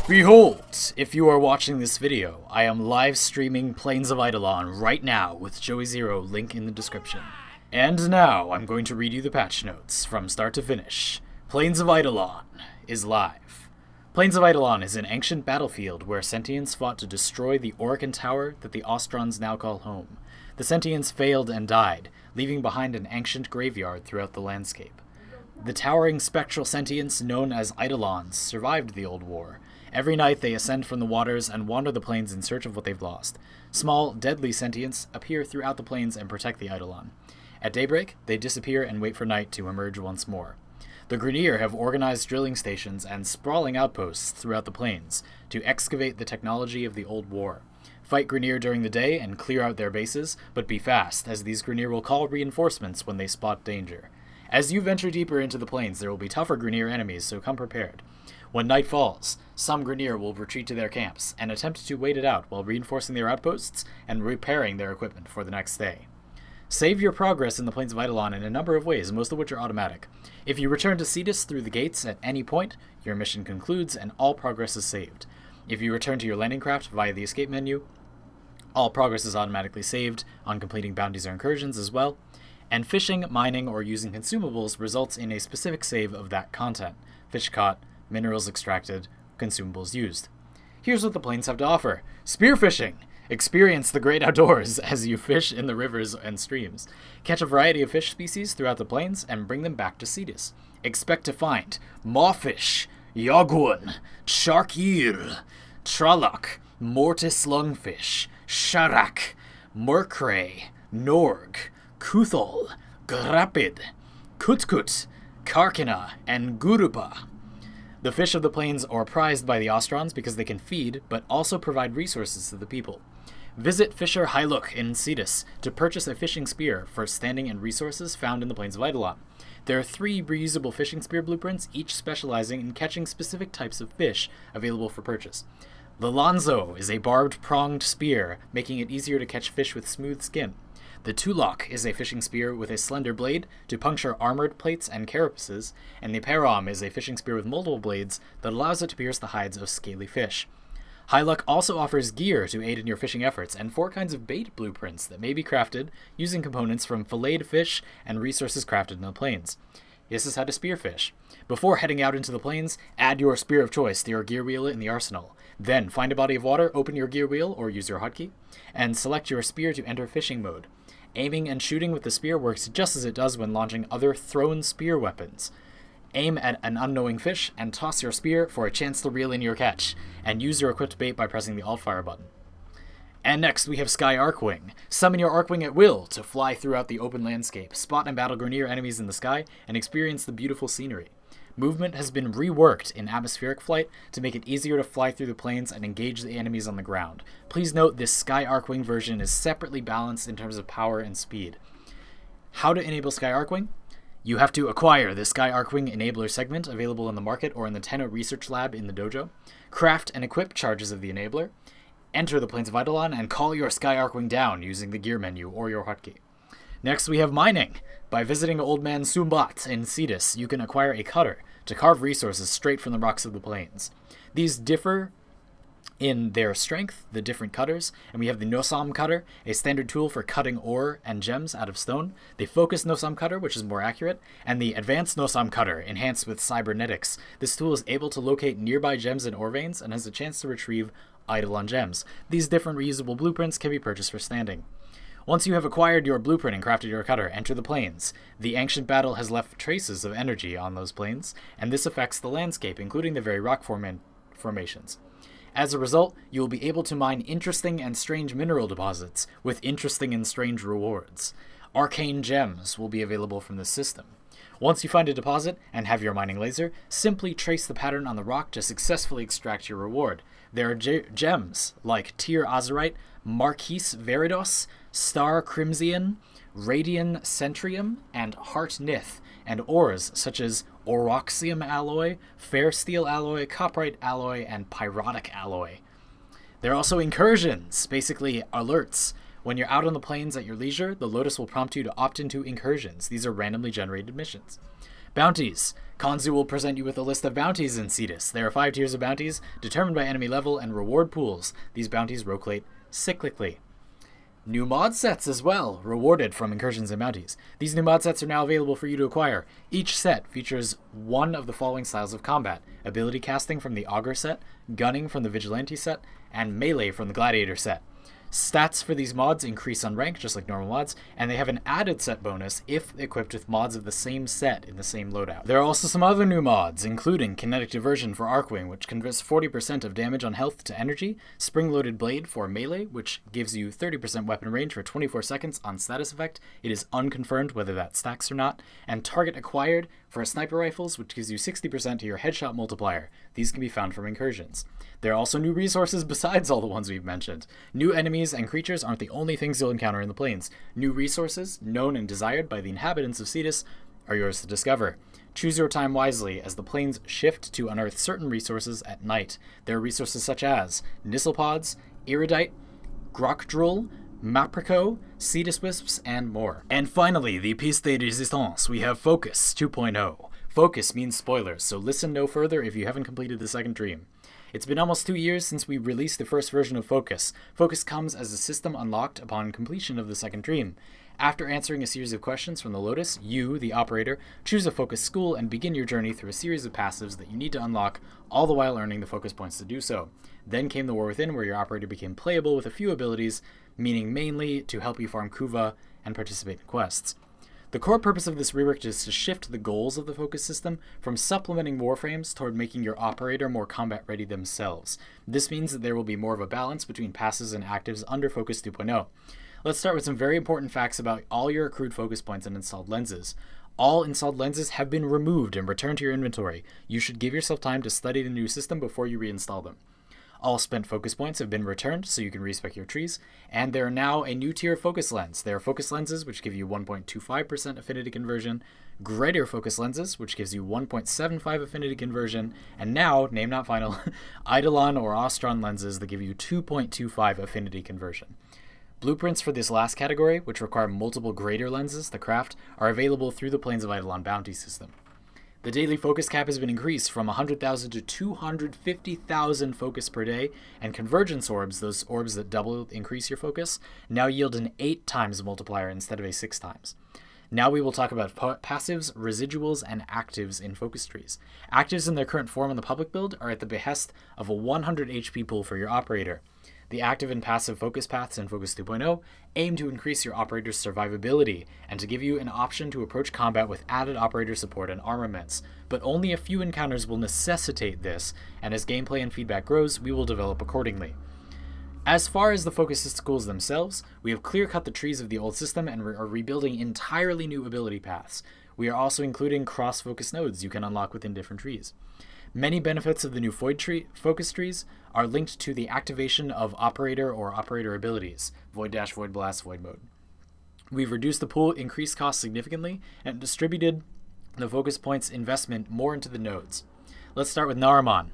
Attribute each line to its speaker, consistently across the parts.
Speaker 1: Behold, if you are watching this video, I am live streaming Plains of Eidolon right now with Joey Zero, link in the description. And now, I'm going to read you the patch notes from start to finish. Plains of Eidolon is live. Plains of Eidolon is an ancient battlefield where Sentients fought to destroy the Orokin Tower that the Ostrons now call home. The Sentients failed and died, leaving behind an ancient graveyard throughout the landscape. The towering spectral Sentients known as Eidolons survived the old war. Every night they ascend from the waters and wander the plains in search of what they've lost. Small, deadly Sentients appear throughout the plains and protect the Eidolon. At daybreak, they disappear and wait for night to emerge once more. The Grineer have organized drilling stations and sprawling outposts throughout the plains to excavate the technology of the old war. Fight Grineer during the day and clear out their bases, but be fast, as these Grineer will call reinforcements when they spot danger. As you venture deeper into the plains, there will be tougher Grineer enemies, so come prepared. When night falls, some Grineer will retreat to their camps and attempt to wait it out while reinforcing their outposts and repairing their equipment for the next day. Save your progress in the Plains of Eidolon in a number of ways, most of which are automatic. If you return to Cetus through the gates at any point, your mission concludes and all progress is saved. If you return to your landing craft via the escape menu, all progress is automatically saved on completing bounties or incursions as well. And fishing, mining, or using consumables results in a specific save of that content. Fish caught, minerals extracted, consumables used. Here's what the plains have to offer. Spearfishing! Experience the great outdoors as you fish in the rivers and streams. Catch a variety of fish species throughout the plains and bring them back to Cetus. Expect to find mawfish, yaguan, shark eel, tralloc, mortis lungfish, sharak, murkray, norg, kuthol, grapid, kutkut, karkina, and gurupa. The fish of the plains are prized by the Ostrons because they can feed, but also provide resources to the people. Visit Fisher Hyluk in Cetus to purchase a fishing spear for standing and resources found in the Plains of Eidolon. There are 3 reusable fishing spear blueprints, each specializing in catching specific types of fish available for purchase. The Lonzo is a barbed pronged spear, making it easier to catch fish with smooth skin. The Tulok is a fishing spear with a slender blade to puncture armored plates and carapaces, and the Param is a fishing spear with multiple blades that allows it to pierce the hides of scaly fish. Hyluk also offers gear to aid in your fishing efforts, and 4 kinds of bait blueprints that may be crafted using components from filleted fish and resources crafted in the plains. This is how to spearfish. Before heading out into the plains, add your spear of choice to your gear wheel in the arsenal. Then find a body of water, open your gear wheel or use your hotkey, and select your spear to enter fishing mode. Aiming and shooting with the spear works just as it does when launching other thrown spear weapons. Aim at an unknowing fish and toss your spear for a chance to reel in your catch, and use your equipped bait by pressing the Alt-Fire button. And next we have Sky Arcwing. Summon your Arcwing at will to fly throughout the open landscape, spot and battle Grineer enemies in the sky, and experience the beautiful scenery. Movement has been reworked in atmospheric flight to make it easier to fly through the plains and engage the enemies on the ground. Please note this Sky Arcwing version is separately balanced in terms of power and speed. How to enable Sky Arcwing? You have to acquire the Sky Arcwing Enabler segment available in the market or in the Tenno Research Lab in the dojo. Craft and equip charges of the enabler. Enter the Plains of Eidolon and call your Sky Arcwing down using the gear menu or your hotkey. Next we have mining. By visiting Old Man Sumbat in Cetus, you can acquire a cutter to carve resources straight from the rocks of the plains. These differ in their strength, the different cutters, and we have the Nosam cutter, a standard tool for cutting ore and gems out of stone, the focused Nosam cutter, which is more accurate, and the advanced Nosam cutter, enhanced with cybernetics. This tool is able to locate nearby gems and ore veins and has a chance to retrieve Eidolon gems. These different reusable blueprints can be purchased for standing. Once you have acquired your blueprint and crafted your cutter, enter the plains. The ancient battle has left traces of energy on those plains, and this affects the landscape, including the very rock formations. As a result, you will be able to mine interesting and strange mineral deposits with interesting and strange rewards. Arcane gems will be available from this system. Once you find a deposit and have your mining laser, simply trace the pattern on the rock to successfully extract your reward. There are gems like Tyr Azurite, Marquise Veridos, Star Crimson, Radian Centrium, and Heart Nith, and ores such as Oroxium alloy, Fair Steel alloy, Coprite alloy, and Pyrotic alloy. There are also incursions, basically alerts. When you're out on the plains at your leisure, the Lotus will prompt you to opt into incursions. These are randomly generated missions. Bounties. Kanzu will present you with a list of bounties in Cetus. There are 5 tiers of bounties, determined by enemy level and reward pools. These bounties rotate cyclically. New mod sets as well, rewarded from incursions and bounties. These new mod sets are now available for you to acquire. Each set features one of the following styles of combat: ability casting from the Augur set, gunning from the Vigilante set, and melee from the Gladiator set. Stats for these mods increase on rank, just like normal mods, and they have an added set bonus if equipped with mods of the same set in the same loadout. There are also some other new mods, including Kinetic Diversion for Arcwing, which converts 40% of damage on health to energy, Spring-Loaded Blade for melee, which gives you 30% weapon range for 24 seconds on status effect. It is unconfirmed whether that stacks or not, and Target Acquired for sniper rifles, which gives you 60% to your headshot multiplier. These can be found from incursions. There are also new resources besides all the ones we've mentioned. New enemies and creatures aren't the only things you'll encounter in the plains. New resources, known and desired by the inhabitants of Cetus, are yours to discover. Choose your time wisely, as the plains shift to unearth certain resources at night. There are resources such as Nisselpods, Iridite, Grokdrul, Maprico, Cetus Wisps, and more. And finally, the piece de resistance, we have Focus 2.0. Focus means spoilers, so listen no further if you haven't completed the second dream. It's been almost 2 years since we released the first version of Focus. Focus comes as a system unlocked upon completion of the second dream. After answering a series of questions from the Lotus, you, the operator, choose a Focus school and begin your journey through a series of passives that you need to unlock, all the while earning the Focus points to do so. Then came the War Within, where your operator became playable with a few abilities, meaning mainly to help you farm Kuva and participate in quests. The core purpose of this rework is to shift the goals of the Focus system from supplementing warframes toward making your operator more combat ready themselves. This means that there will be more of a balance between passives and actives under Focus 2.0. Let's start with some very important facts about all your accrued Focus points and installed lenses. All installed lenses have been removed and returned to your inventory. You should give yourself time to study the new system before you reinstall them. All spent Focus points have been returned, so you can respec your trees, and there are now a new tier of Focus lens. There are Focus lenses, which give you 1.25% affinity conversion, greater Focus lenses, which gives you 1.75 affinity conversion, and now, name not final, Eidolon or Ostron lenses that give you 2.25 affinity conversion. Blueprints for this last category, which require multiple greater lenses to craft, are available through the Plains of Eidolon bounty system. The daily focus cap has been increased from 100,000 to 250,000 focus per day, and convergence orbs, those orbs that double increase your focus, now yield an 8 times multiplier instead of a 6 times. Now we will talk about passives, residuals, and actives in focus trees. Actives in their current form in the public build are at the behest of a 100 HP pool for your operator. The active and passive focus paths in Focus 2.0 aim to increase your operator's survivability and to give you an option to approach combat with added operator support and armaments, but only a few encounters will necessitate this, and as gameplay and feedback grows, we will develop accordingly. As far as the focus schools themselves, we have clear-cut the trees of the old system and are rebuilding entirely new ability paths. We are also including cross-focus nodes you can unlock within different trees. Many benefits of the new focus trees are linked to the activation of operator or operator abilities, Void Dash, Void Blast, Void Mode. We've reduced the pool increased costs significantly and distributed the focus points investment more into the nodes. Let's start with Naramon.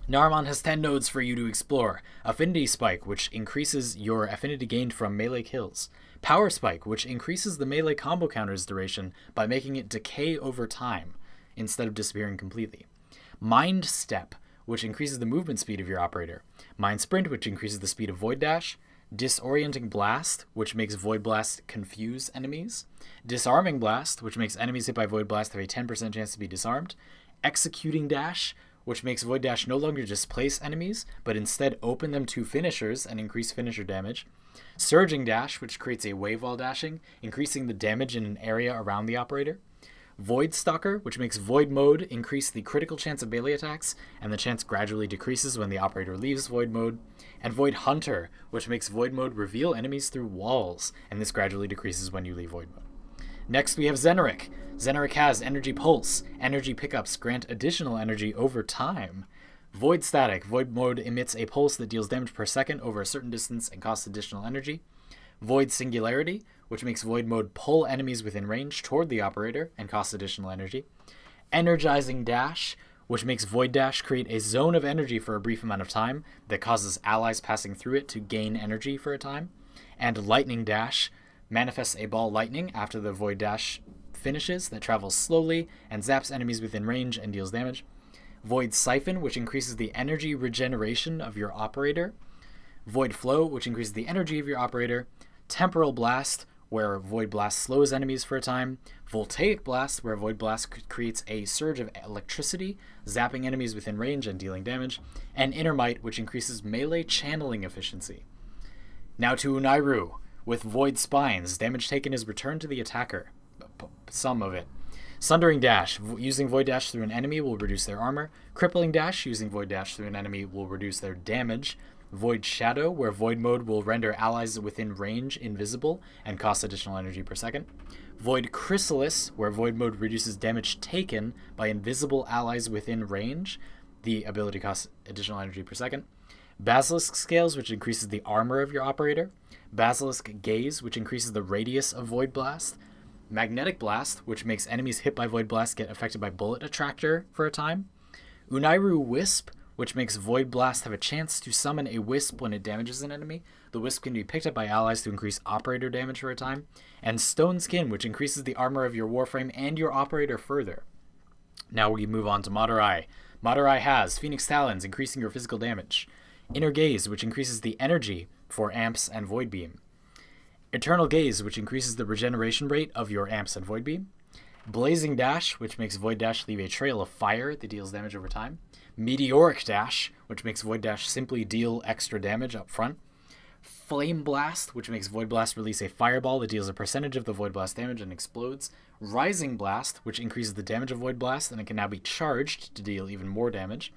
Speaker 1: Naramon has 10 nodes for you to explore. Affinity Spike, which increases your affinity gained from melee kills. Power Spike, which increases the melee combo counter's duration by making it decay over time instead of disappearing completely. Mind Step, which increases the movement speed of your operator. Mind Sprint, which increases the speed of Void Dash. Disorienting Blast, which makes Void Blast confuse enemies. Disarming Blast, which makes enemies hit by Void Blast have a 10% chance to be disarmed. Executing Dash, which makes Void Dash no longer displace enemies, but instead open them to finishers and increase finisher damage. Surging Dash, which creates a wave while dashing, increasing the damage in an area around the operator. Void Stalker, which makes Void Mode increase the critical chance of melee attacks, and the chance gradually decreases when the operator leaves Void Mode. And Void Hunter, which makes Void Mode reveal enemies through walls, and this gradually decreases when you leave Void Mode. Next we have Zeneric. Zeneric has Energy Pulse. Energy pickups grant additional energy over time. Void Static. Void Mode emits a pulse that deals damage per second over a certain distance and costs additional energy. Void Singularity, which makes Void Mode pull enemies within range toward the operator and costs additional energy. Energizing Dash, which makes Void Dash create a zone of energy for a brief amount of time that causes allies passing through it to gain energy for a time. And Lightning Dash manifests a ball lightning after the Void Dash finishes that travels slowly and zaps enemies within range and deals damage. Void Siphon, which increases the energy regeneration of your operator. Void Flow, which increases the energy of your operator. Temporal Blast, where Void Blast slows enemies for a time. Voltaic Blast, where Void Blast creates a surge of electricity, zapping enemies within range and dealing damage. And Inner Might, which increases melee channeling efficiency. Now to Unairu. With Void Spines, damage taken is returned to the attacker. Some of it. Sundering Dash. Using Void Dash through an enemy will reduce their armor. Crippling Dash. Using Void Dash through an enemy will reduce their damage. Void Shadow, where Void Mode will render allies within range invisible and cost additional energy per second. Void Chrysalis, where Void Mode reduces damage taken by invisible allies within range. The ability costs additional energy per second. Basilisk Scales, which increases the armor of your operator. Basilisk Gaze, which increases the radius of Void Blast. Magnetic Blast, which makes enemies hit by Void Blast get affected by Bullet Attractor for a time. Unairu Wisp, which makes Void Blast have a chance to summon a Wisp when it damages an enemy. The Wisp can be picked up by allies to increase operator damage for a time. And Stone Skin, which increases the armor of your Warframe and your operator further. Now we move on to Madurai. Madurai has Phoenix Talons, increasing your physical damage. Inner Gaze, which increases the energy for Amps and Void Beam. Eternal Gaze, which increases the regeneration rate of your Amps and Void Beam. Blazing Dash, which makes Void Dash leave a trail of fire that deals damage over time. Meteoric Dash, which makes Void Dash simply deal extra damage up front. Flame Blast, which makes Void Blast release a fireball that deals a percentage of the Void Blast damage and explodes. Rising Blast, which increases the damage of Void Blast, and it can now be charged to deal even more damage.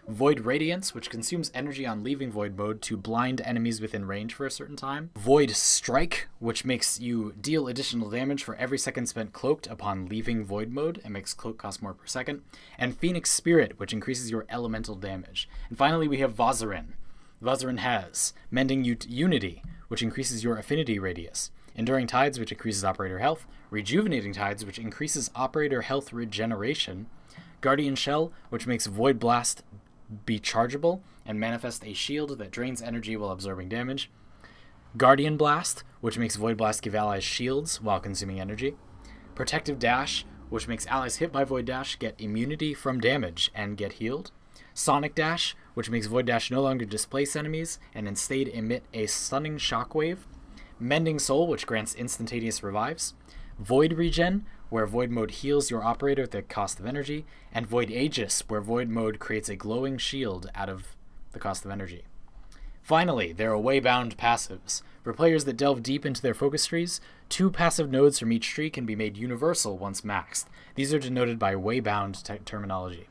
Speaker 1: Void Radiance, which consumes energy on leaving Void Mode to blind enemies within range for a certain time. Void Strike, which makes you deal additional damage for every second spent cloaked upon leaving Void Mode and makes cloak cost more per second. And Phoenix Spirit, which increases your elemental damage. And finally we have Vozarin. Vozarin has Mending Unity, which increases your affinity radius. Enduring Tides, which increases operator health. Rejuvenating Tides, which increases operator health regeneration. Guardian Shell, which makes Void Blast be chargeable and manifest a shield that drains energy while absorbing damage. Guardian Blast, which makes Void Blast give allies shields while consuming energy. Protective Dash, which makes allies hit by Void Dash get immunity from damage and get healed. Sonic Dash, which makes Void Dash no longer displace enemies and instead emit a stunning shockwave. Mending Soul, which grants instantaneous revives. Void Regen, where Void Mode heals your operator at the cost of energy. And Void Aegis, where Void Mode creates a glowing shield out of the cost of energy. Finally, there are Waybound passives. For players that delve deep into their focus trees, 2 passive nodes from each tree can be made universal once maxed. These are denoted by Waybound terminology.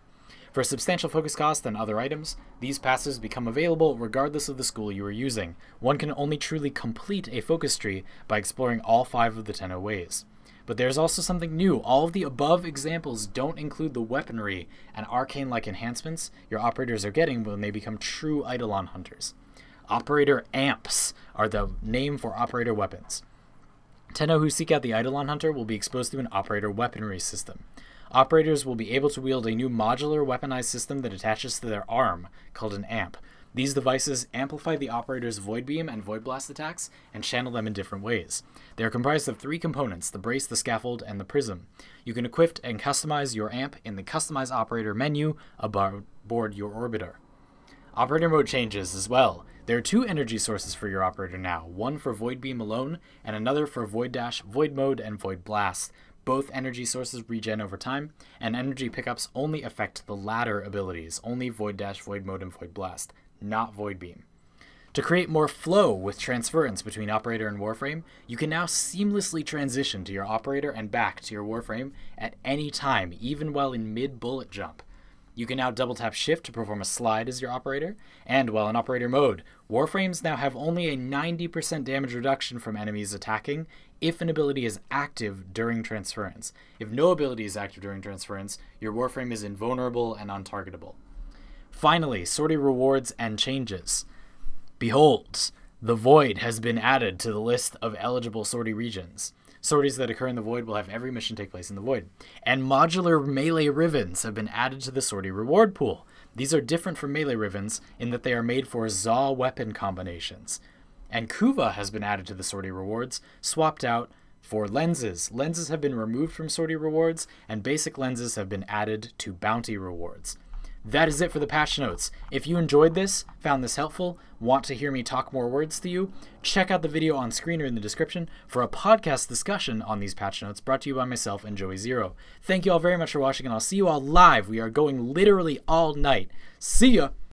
Speaker 1: For a substantial focus cost and other items, these passives become available regardless of the school you are using. One can only truly complete a focus tree by exploring all 5 of the Tenno ways. But there's also something new. All of the above examples don't include the weaponry and arcane-like enhancements your operators are getting when they become true Eidolon hunters. Operator Amps are the name for operator weapons. Tenno who seek out the Eidolon hunter will be exposed to an operator weaponry system. Operators will be able to wield a new modular weaponized system that attaches to their arm, called an amp. These devices amplify the operator's Void Beam and Void Blast attacks and channel them in different ways. They are comprised of 3 components, the brace, the scaffold, and the prism. You can equip and customize your amp in the Customize Operator menu aboard your orbiter. Operator mode changes as well. There are 2 energy sources for your operator now, one for Void Beam alone, and another for Void Dash, Void Mode, and Void Blast. Both energy sources regen over time, and energy pickups only affect the latter abilities, only Void Dash, Void Mode, and Void Blast, not Void Beam. To create more flow with transference between operator and Warframe, you can now seamlessly transition to your operator and back to your Warframe at any time, even while in mid-bullet jump. You can now double-tap shift to perform a slide as your operator, and while in operator mode, Warframes now have only a 90% damage reduction from enemies attacking if an ability is active during transference. If no ability is active during transference, your Warframe is invulnerable and untargetable. Finally, sortie rewards and changes. Behold, the Void has been added to the list of eligible sortie regions. Sorties that occur in the Void will have every mission take place in the Void. And modular melee Rivens have been added to the sortie reward pool. These are different from melee Rivens in that they are made for Zaw weapon combinations. And Kuva has been added to the sortie rewards, swapped out For lenses, lenses have been removed from sortie rewards, and basic lenses have been added to bounty rewards. That is it for the patch notes. If you enjoyed this, found this helpful, want to hear me talk more words to you, check out the video on screen or in the description for a podcast discussion on these patch notes brought to you by myself and Joey Zero. Thank you all very much for watching, and I'll see you all live. We are going literally all night. See ya!